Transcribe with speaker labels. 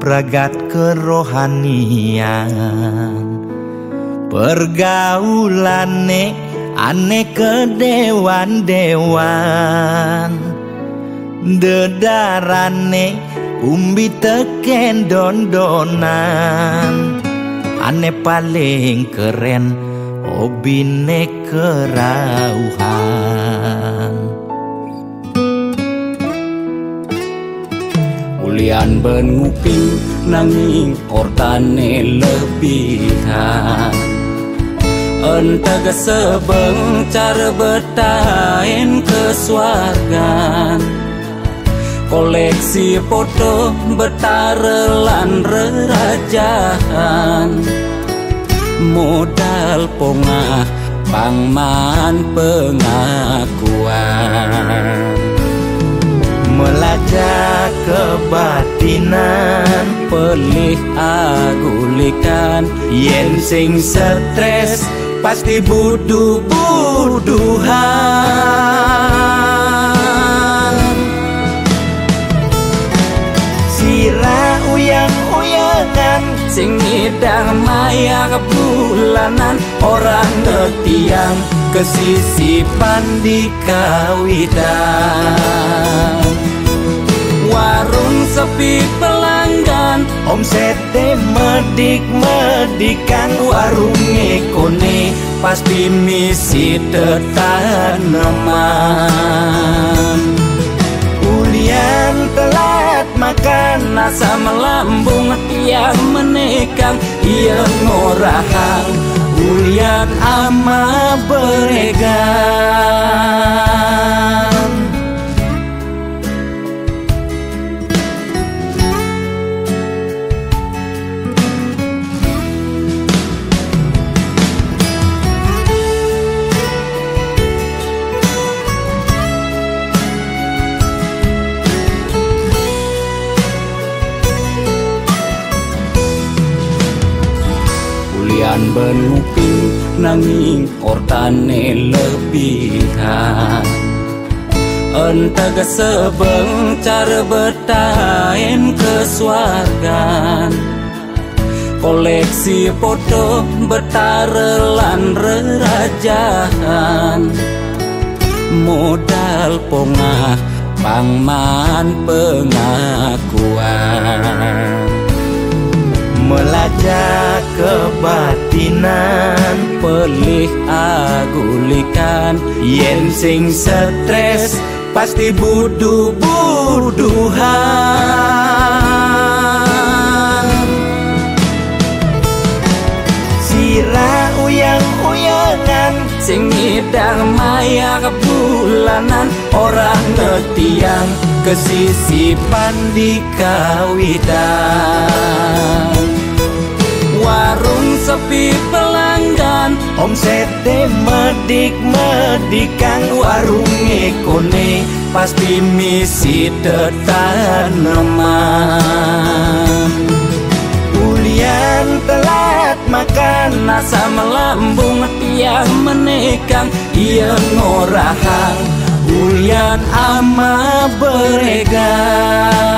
Speaker 1: pragat kerohanian. Pergaulane aneh kedewan-dewan, dedarane umbi teken don-donan. Ane paling keren hobine kerauhan.
Speaker 2: Ulian ben nguping nanging kortane lebihan. Entega sebeng cara betain kesuargan. Koleksi foto betarelan rerajahan. Modal pongah pangman pengakuan.
Speaker 1: Melacak kebatinan,
Speaker 2: pelih agulikan.
Speaker 1: yen sing stres pasti buduh-buduhan. Sira uyang-uyangan,
Speaker 2: sing ngidang maya bulanan. Orang ngetiang
Speaker 1: kesisipan di kawitan.
Speaker 2: Warung sepi pelanggan,
Speaker 1: omsete medik-medikan. Warung ekone pasti misi tetaneman. Ulian telat makan,
Speaker 2: nasa melambung tiang menekang. Ia ngorahang
Speaker 1: ulian ama beregan.
Speaker 2: Ulian ben nguping nanging kortane lebihan. Entega sebeng cara betain kesuargan. Koleksi foto betarelan rerajahan. Modal pongah pangman pengakuan.
Speaker 1: Melacak kebatinan,
Speaker 2: pelih agulikan.
Speaker 1: yen sing stres pasti buduh-buduhan. Sira uyang-uyangan,
Speaker 2: sing ngidang maya bulanan. Orang ngetiang
Speaker 1: kesisipan di kawitan.
Speaker 2: Warung sepi pelanggan,
Speaker 1: omsete medik-medikan. Warung ekone pasti misi tetaneman. Ulian telat makan,
Speaker 2: nasa melambung tiang menekang. Ia ngorahang
Speaker 1: ulian ama beregan.